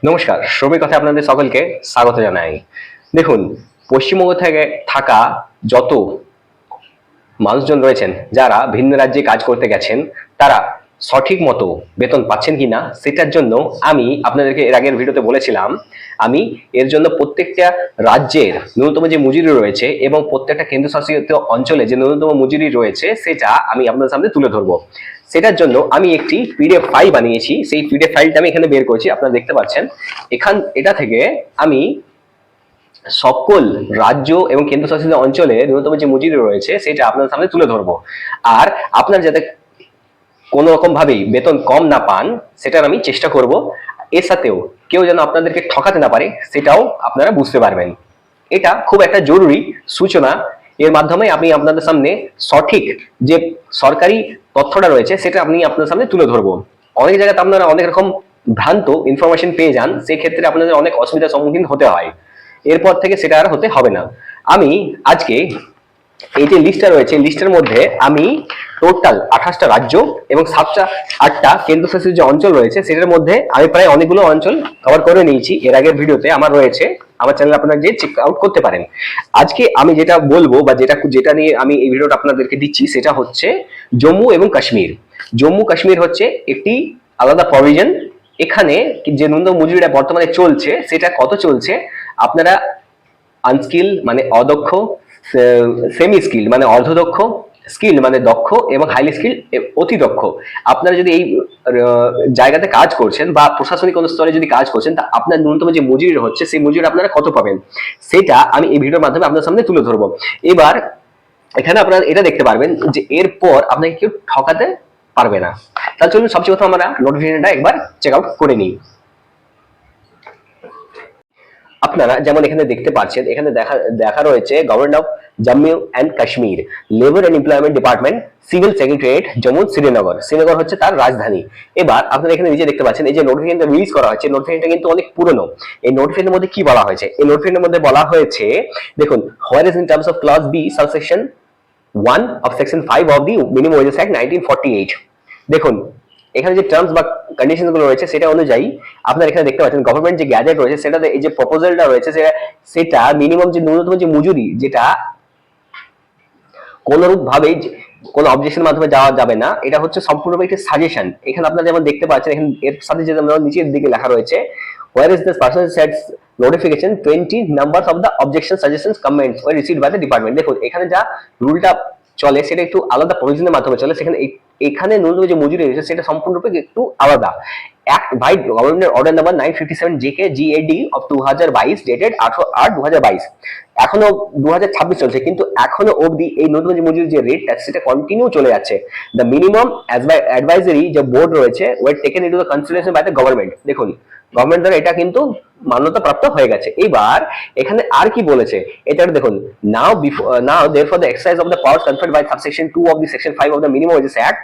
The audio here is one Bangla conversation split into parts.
নমস্কার, শ্রমিক কথায় আপনাদের সকলকে স্বাগত জানাই। দেখুন, পশ্চিমবঙ্গ থেকে থাকা যত মানুষজন রয়েছেন যারা ভিন্ন রাজ্যে কাজ করতে গেছেন, তারা সঠিক মতো বেতন পাচ্ছেন কিনা সেটার জন্য আমি আপনাদেরকে এর আগের ভিডিওতে বলেছিলাম। আমি এর জন্য প্রত্যেকটা রাজ্যের ন্যূনতম যে মজুরি রয়েছে এবং প্রত্যেকটা কেন্দ্রশাসিত অঞ্চলে যে ন্যূনতম মজুরি রয়েছে সেটা আমি আপনাদের সামনে তুলে ধরবো। সেটার জন্য আমি একটি পিডিএফ ফাইল বানিয়েছি। সেই পিডিএফ ফাইলটা আমি এখানে বের করেছি, আপনারা দেখতে পাচ্ছেন। এটা থেকে আমি সকল রাজ্য এবং কেন্দ্রশাসিত অঞ্চলে ন্যূনতম যে মজুরি রয়েছে সেটা আপনার সামনে তুলে ধরবো। আর আপনার যাতে কোনো রকম ভাবেই বেতন কম না পান সেটার আমি চেষ্টা করব। এর সাথেও কেউ যেন আপনাদেরকে ঠকাতে না পারে সেটাও আপনারা বুঝতে পারবেন। এটা খুব একটা জরুরি সূচনা। এর মাধ্যমে আমি আপনাদের সামনে সঠিক যে সরকারি তথ্যটা রয়েছে সেটা আমি আপনাদের সামনে তুলে ধরবো। অনেক জায়গাতে আপনারা অনেক রকম ভ্রান্ত ইনফরমেশন পেয়ে যান, সেই ক্ষেত্রে আপনাদের অনেক অসুবিধার সম্মুখীন হতে হয়। এরপর থেকে সেটা আর হতে হবে না। আমি আজকে এই যে লিস্টটা রয়েছে, লিস্টের মধ্যে আমি টোটাল 28টা রাজ্য এবং 8টা কেন্দ্রশাসিত যে অঞ্চল রয়েছে সেটার মধ্যে আমি প্রায় অনেকগুলো অঞ্চল কভার করে নিয়েছি। এর আগের ভিডিওতে আমার রয়েছে, আমার চ্যানেলে আপনারা গিয়ে চেক আউট করতে পারেন। আজকে আমি যেটা বলবো বা যেটা নিয়ে আমি এই ভিডিওটা আপনাদেরকে দিচ্ছি সেটা হচ্ছে জম্মু এবং কাশ্মীর। জম্মু কাশ্মীর হচ্ছে একটি আলাদা প্রভিশন। এখানে যে ন্যূনতম মজুরিটা বর্তমানে চলছে সেটা কত চলছে, আপনারা আনস্কিল মানে অদক্ষ, সেমি স্কিল মানে অর্ধদক্ষ, স্কিল মানে দক্ষ এবং হাইলি স্কিল অতি দক্ষ, আপনারা যদি এই জায়গাতে কাজ করছেন বা প্রশাসনিক কোনো স্তরে যদি কাজ করছেন তা আপনার ন্যূনতম যে মজুরি হচ্ছে সেই মজুরি আপনারা কত পাবেন সেটা আমি এই ভিডিওর মাধ্যমে আপনার সামনে তুলে ধরবো। এবার এখানে আপনারা এটা দেখতে পারবেন যে এরপর আপনাকে কেউ ঠকাতে পারবে না। তাহলে চলুন সবচেয়ে প্রথম আমরা নোটিফিকেশনটা একবার চেক আউট করে নিই। আপনারা যেমন এখানে দেখতে পাচ্ছেন, এখানে দেখা রয়েছে government of Jammu and Kashmir, labour and employment department, civil secretariat, Jammu Srinagar. Srinagar হচ্ছে তার রাজধানী। এবার আপনারা এখানে নিজে দেখতে পাচ্ছেন এই যে নোটিফিকেশনটা রিলিজ করা হয়েছে, নোটিফিকেশনটা কিন্তু অনেক পুরনো। এই নোটিফিকেশনের মধ্যে কি বলা হয়েছে? এই নোটিফিকেশনের মধ্যে বলা হয়েছে, দেখুন, where is in terms of clause b subsection 1 of section 5 of the minimum wages act 1948। দেখুন, এখানে যে টার্মস বা কন্ডিশন গুলো রয়েছে সেটা অনুযায়ী আপনারা এখানে দেখতে পাচ্ছেন গভর্নমেন্ট যে গ্যাজেট রয়েছে সেটাতে এই যে প্রপোজালটা রয়েছে সেটা মিনিমাম যে ন্যূনতম যে মজুরি, যেটা কোনরূপ ভাবে কোনো অবজেকশনের মাধ্যমে যাওয়া যাবে না, এটা হচ্ছে সম্পূর্ণরূপে একটি সাজেশন। এখানে আপনারা যেমন দেখতে পাচ্ছেন, এখানে এর সাথে যে নিচের দিকে লেখা রয়েছে, where is this person sets notification 20 numbers of the objection suggestions comments were received by the department। দেখুন, এখানে যা রুলটা চলে সেটা একটু আলাদা প্রভিশনের মাধ্যমে চলে। সেখানে এখানে ন্যূনতম যে মজুরি রয়েছে সেটা সম্পূর্ণরূপে একটু আলাদা। Act by government order number 957 JK GAD of 2022 dated 18/8/2022। এখনো 2026 চলছে, কিন্তু এখনো অবধি এই নতুন যে মজুরি যে রেটটা সেটা কন্টিনিউ চলে যাচ্ছে। The minimum as by advisory যে বোর্ড রয়েছে were taken into the consideration by the government. দেখুন, গভর্নমেন্ট দ্বারা এটা কিন্তু মান্যতা প্রাপ্ত হয়ে গেছে। এইবার এখানে আর কি বলেছে এটা দেখুন, নাও therefore the exercise of the powers conferred by subsection 2 of the section 5 of the minimum wages act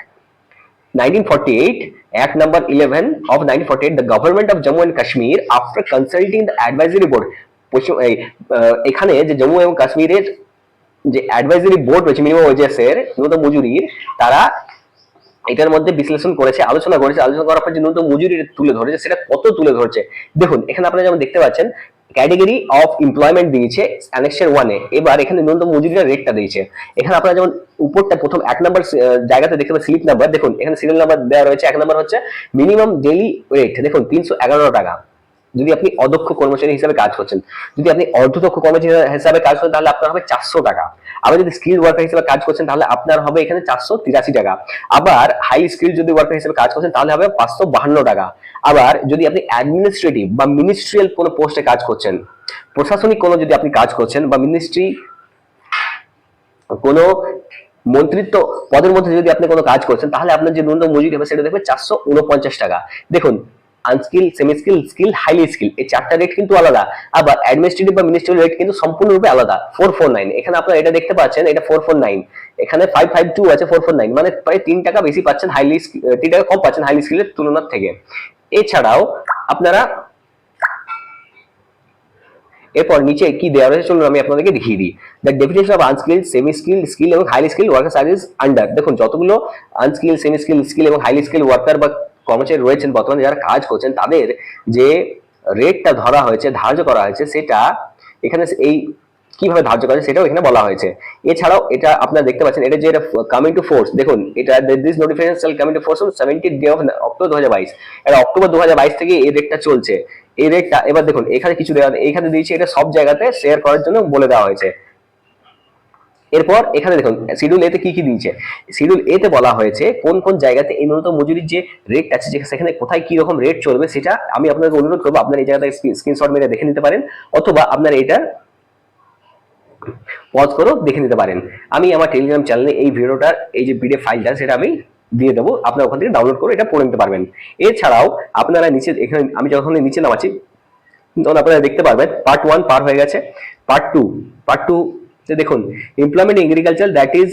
1948, Act number 11 of 1948, the government of Jammu and Kashmir after consulting the advisory board, এখানে যে জম্মু এবং কাশ্মীরের যে অ্যাডভাইজারি বোর্ড রয়েছে মিনিমাম ওয়েজেস এর ন্যূনতম মজুরির, তারা এটার মধ্যে বিশ্লেষণ করেছে, আলোচনা করার পর যে ন্যূনতম মজুরি তুলে ধরেছে সেটা কত তুলে ধরছে। দেখুন, এখানে আপনারা যেমন দেখতে পাচ্ছেন ক্যাটেগরি অফ এমপ্লয়মেন্ট দিয়েছে অ্যানেক্সার 1 এ। এবার এখানে ন্যূনতম মজুরির রেটটা দিয়েছে। এখানে আপনারা যেমন উপরটা প্রথম 1 নম্বর জায়গাতে দেখতে পাচ্ছেন স্লিপ নাম্বার। দেখুন, এখানে সিরিয়াল নাম্বার দেওয়া রয়েছে। 1 নম্বর হচ্ছে মিনিমাম ডেইলি রেট, দেখুন 311 টাকা যদি আপনি অদক্ষ কর্মচারী হিসেবে কাজ করছেন। যদি আপনি অর্ধদক্ষ কর্মচারী হিসেবে কাজ করেন তাহলে আপনার হবে 400 টাকা। আবার যদি স্কিল ওয়ার্কার হিসেবে কাজ করছেন তাহলে আপনার হবে এখানে 483 টাকা। আবার হাই স্কিল যদি ওয়ার্কার হিসেবে কাজ করছেন তাহলে হবে 552 টাকা। আবার যদি আপনি অ্যাডমিনিস্ট্রেটিভ বা মিনিস্ট্রিয়াল কোনো পোস্টে কাজ করছেন, প্রশাসনিক কোনো যদি আপনি কাজ করছেন বা মিনিস্ট্রি কোনো মন্ত্রিত্ব পদের মধ্যে যদি আপনি কোনো কাজ করছেন তাহলে আপনার যে ন্যূনতম মজুরি হবে সেটা দেখবে 449 টাকা। দেখুন, unskilled, semi skill, skill, highly skill, এই চারটা রেট কিন্তু আলাদা। আবার অ্যাডমিনিস্ট্রেটিভ বা মিনিস্ট্রিয়াল রেট কিন্তু সম্পূর্ণরূপে আলাদা। 449, এখানে আপনারা এটা দেখতে পাচ্ছেন, এটা 449, এখানে 552 আছে, 449 মানে প্রায় 3 টাকা বেশি পাচ্ছেন, 3 টাকা কম পাচ্ছেন হাইলি স্কিলের তুলনার থেকে। এছাড়াও আপনারা এরপর নিচে কি দেওয়া রয়েছে চলুন আমি আপনাদেরকে দেখিয়ে দিই। The definition of unskill, semi skill, skill এবং highly skill worker service under. দেখুন, যতগুলো আনস্কিল, সেমি স্কিল, স্কিল এবং হাইলি স্কিল ওয়ার্কার বা কর্মচারী রয়েছেন বর্তমানে যারা কাজ করছেন তাদের যে রেটটা ধরা হয়েছে, ধার্য করা হয়েছে, সেটা এখানে এই কিভাবে ধার্য করা হয়েছে সেটাও এখানে বলা হয়েছে। এছাড়াও এটা আপনারা দেখতে পাচ্ছেন, এটা যে কামিং টু ফোর্স, দেখুন এটা this notification shall coming to force on 17th day of October 2022, এটা অক্টোবর 2022 থেকে এই রেটটা চলছে। এই রেটটা এবার দেখুন এখানে কিছু দেওয়া, এখানে দিয়েছে এটা সব জায়গাতে শেয়ার করার জন্য বলে দেওয়া হয়েছে। এরপর এখানে দেখুন শিডিউল এতে কি কি দিয়েছে। শিডিউল এতে বলা হয়েছে কোন কোন জায়গাতে এই ন্যূনতম মজুরির যে রেট আছে সেখানে কোথায় কি রকম রেট চলবে, সেটা আমি আপনাকে অনুরোধ করবো আপনার এই জায়গাটা স্ক্রিনশট মেরে দেখে নিতে পারেন, অথবা আপনার এটা পজ করেও দেখে নিতে পারেন। আমি আমার টেলিগ্রাম চ্যানেলে এই ভিডিওটার এই যে পিডিএফ ফাইলটা সেটা আমি দিয়ে দেবো, আপনারা ওখান থেকে ডাউনলোড করে এটা পড়ে নিতে পারবেন। এছাড়াও আপনারা নিচে এখানে আমি যখন নিচে নামাচ্ছি তখন আপনারা দেখতে পারবেন পার্ট 1 পার হয়ে গেছে, পার্ট 2 দেখুন employment in agriculture that is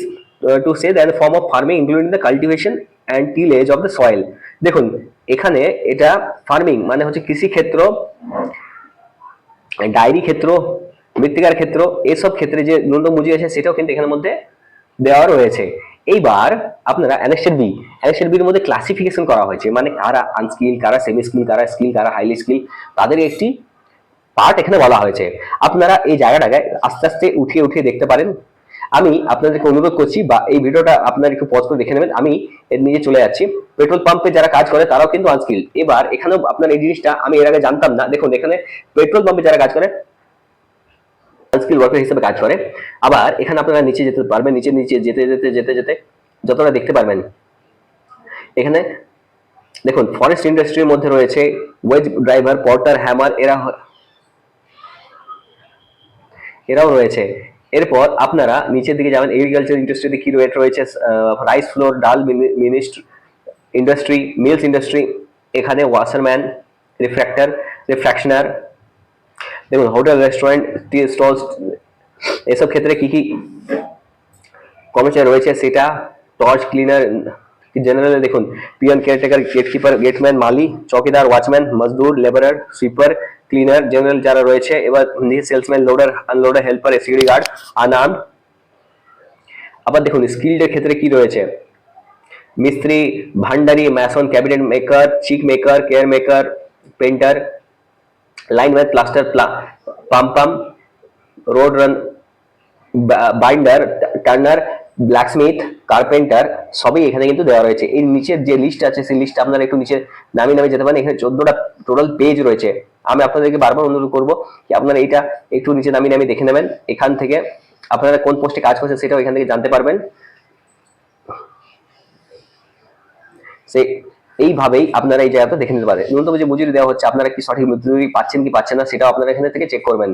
to say that form of farming including the cultivation and tillage of the soil. দেখুন এখানে এটা ফার্মিং মানে হচ্ছে কৃষি ক্ষেত্র, ডায়েরি ক্ষেত্র, মৃত্তিকার ক্ষেত্র, এসব ক্ষেত্রে যে ন্যূনতম মজুরি আছে সেটাও কিন্তু এখানের মধ্যে দেওয়া রয়েছে। এইবার আপনারা অ্যানেক্সের বির মধ্যে ক্লাসিফিকেশন করা হয়েছে, মানে কারা আনস্কিল, কারা সেমি স্কিল, কারা স্কিল, কারা হাইলি স্কিল, তাদের একটি পার্ট এখানে বলা হয়েছে। আপনারা এই জায়গাটাকে আস্তে আস্তে উঠিয়ে দেখতে পারেন। আমি আপনাদেরকে অনুরোধ করছি, বা এই ভিডিওটা আপনারা একটু পজ করে দেখে নেবেন, আমি এর নিচে চলে যাচ্ছি। পেট্রোল পাম্পে যারা কাজ করে তারাও কিন্তু আনস্কিল। এবার এখানেও আপনার এই জিনিসটা আমি এর আগে জানতাম না, দেখুন এখানে পেট্রোল পাম্পে যারা কাজ করে আনস্কিল ওয়ার্কার হিসেবে কাজ করে। আবার এখানে আপনারা নিচে যেতে পারবেন, নিচে যেতে যতটা দেখতে পারবেন এখানে দেখুন ফরেস্ট ইন্ডাস্ট্রির মধ্যে রয়েছে ওয়েজ ড্রাইভার, পর্টার, হ্যামার, এরাও রয়েছে। এরপর আপনারা নিচের দিকে যাবেন, এগ্রিকালচার ইন্ডাস্ট্রিতে কি রেট রয়েছে, রাইস ফ্লোর, ডাল ইন্ডাস্ট্রি, মিলস ইন্ডাস্ট্রি, এখানে ওয়াশারম্যান, রিফ্র্যাকশনার, দেখুন হোটেল, রেস্টুরেন্ট, টি স্টলস, এসব ক্ষেত্রে কি কি কর্মচারী রয়েছে সেটা, টর্চ ক্লিনার, জেনারেলে দেখুন পিয়ন, কেয়ারটেকার, গেটকিপার, গেটম্যান, মালি, চৌকিদার, ওয়াচম্যান, মজদুর, লেবারার, সুইপার, ক্লিনার, জেনারেল যারা রয়েছে। এবার salesman, loader, unloader, helper, security guard, unarmed. আবার দেখুন স্কিলডের ক্ষেত্রে কি রয়েছে, মিস্ত্রি, ভান্ডারি, mason, cabinet maker, chick maker, care maker, painter, lineman, plaster, pump, road run, binder, turner, blacksmith, carpenter, সবই এখানে কিন্তু দেওয়া রয়েছে। এই নিচের যে লিস্ট আছে সেই লিস্ট আপনারা একটু নিচে নামিয়ে যেতে পারেন। এখানে 14টা টোটাল পেজ রয়েছে। আমি আপনাদেরকে বারবার অনুরোধ করবো যে আপনারা এটা একটু নিচে নামিয়ে দেখে নেবেন। এখান থেকে আপনারা কোন পোস্টে কাজ করছেন সেটাও এখান থেকে জানতে পারবেন। সে এইভাবেই আপনারা এই জায়গাটা দেখে নিতে পারেন। ন্যূনতম যে মজুরি দেওয়া হচ্ছে আপনারা কি সঠিক মজুরি পাচ্ছেন কি পাচ্ছেন না সেটাও আপনারা এখান থেকে চেক করবেন।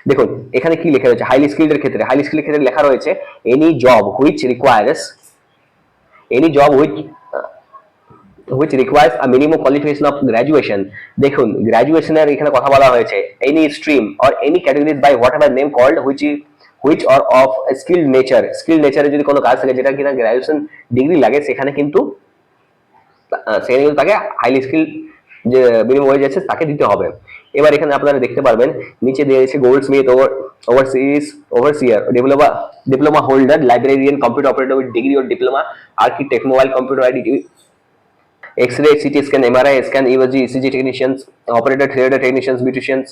দেখুন এখানে কি লেখা রয়েছে, হাইলি স্কিলড ক্ষেত্রে লেখা রয়েছে any job which requires a minimum qualification of graduation। দেখুন গ্রাজুয়েশনের এখানে কথা বলা হয়েছে, any stream or any categories by whatever name called which or of skilled nature। যদি কোনো কাজ থাকে যেটা কিনা গ্রাজুয়েশন ডিগ্রি লাগে সেখানে কিন্তু তাকে হাইলি স্কিল যে মিনিমাম ওয়েজ আছে তাকে দিতে হবে। এবার এখানে আপনারা দেখতে পারবেন নিচে দিয়ে দিয়েছে goldsmith, overseer, diploma holder, librarian, computer operator with degree or diploma, architect, mobile computer ID, x-ray, CT scan, MRI scan, USG, ECG technicians, operator, theatre technicians, beauticians,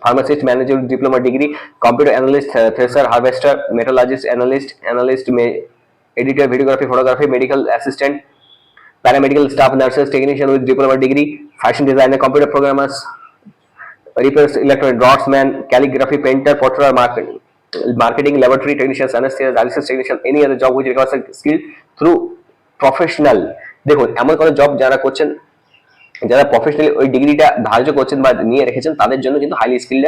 pharmacist, manager, diploma degree, computer analyst, thresher, harvester, metallurgist, analyst, editor, videography, photography, medical assistant, paramedical staff, nurses, technician with diploma degree, fashion designer, computer programmers, repairs, electronic draftsman, calligraphy, painter, porter, marketing, laboratory technicians, anesthesia, dialysis technician, any other job which requires a skill through professional। দেখুন এমন কোনো জব যারা করছেন, যারা প্রফেশনালি ওই ডিগ্রিটা ধার্য করছেন বা নিয়ে রেখেছেন তাদের জন্য কিন্তু হাইলি স্কিলড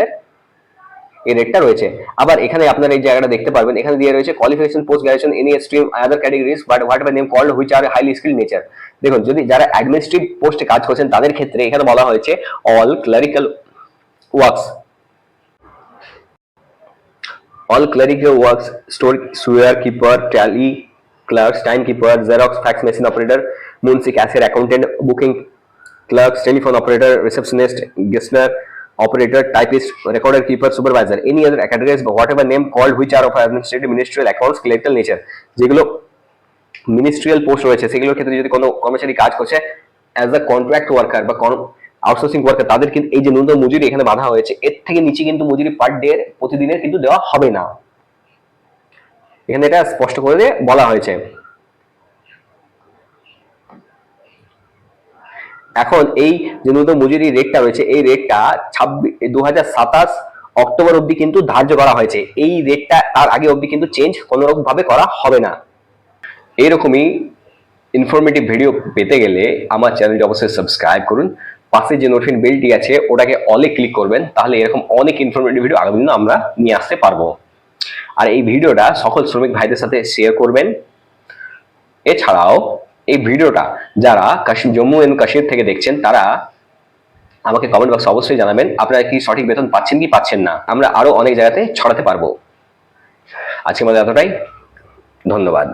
এই রেটটা রয়েছে। আবার এখানে আপনারা এই জায়গাটা দেখতে পারবেন, এখানে দিয়ে রয়েছে qualification, post graduation, any stream, other categories but whatever name called which are highly skill nature. দেখুন যদি যারা অ্যাডমিনিস্ট্রেটিভ পোস্টে কাজ করছেন তাদের ক্ষেত্রে এখানে বলা হয়েছে অল ক্লারিক্যাল ওয়ার্কস, স্টোর সুয়ার keeper, tally clerks, time keeper, xerox, fax machine operator, munshi, cashier, accountant, booking clerks, telephone operator, receptionist, guestner, operator, typist, recorder keeper, supervisor, any other categories but whatever name called which are of administrative, ministerial, accounts, clerical nature। যেগুলো মিনিস্ট্রিয়াল পোস্ট রয়েছে সেগুলোর ক্ষেত্রে যদি কোনো কর্মচারী কাজ করছে অ্যাজ আ কন্ট্রাক্ট ওয়ার্কার বা আউটসোর্সিং ওয়ার্কার তাদের কিন্তু এই যে ন্যূনতম মজুরি এখানে বাধা হয়েছে, এর থেকে নিচে কিন্তু মজুরি পার ডে প্রতিদিনের কিন্তু দেওয়া হবে না। এখানে এটা স্পষ্ট করে বলা হয়েছে। এখন এই যে ন্যূনতম মজুরি রেটটা রয়েছে, এই রেটটা 2027 অক্টোবর অবধি কিন্তু ধার্য করা হয়েছে। এই রেটটা তার আগে অবধি কিন্তু চেঞ্জ কোনো রকম ভাবে করা হবে না। এইরকমই ইনফরমেটিভ ভিডিও পেতে গেলে আমার চ্যানেলটি অবশ্যই সাবস্ক্রাইব করুন, পাশে যে নোটিফিকেশন বেলটি আছে ওটাকে অলে ক্লিক করবেন, তাহলে এরকম অনেক ইনফরমেটিভ ভিডিও আগামী দিনে আমরা নিয়ে আসতে পারবো। আর এই ভিডিওটা সকল শ্রমিক ভাইদের সাথে শেয়ার করবেন। এছাড়াও এই ভিডিওটা যারা জম্মু এন্ড কাশ্মীর থেকে দেখছেন তারা আমাকে কমেন্ট বক্সে অবশ্যই জানাবেন আপনারা কি সঠিক বেতন পাচ্ছেন কি পাচ্ছেন না, আমরা আরো অনেক জায়গাতে ছড়াতে পারবো। আজকের মধ্যে এতটাই, ধন্যবাদ।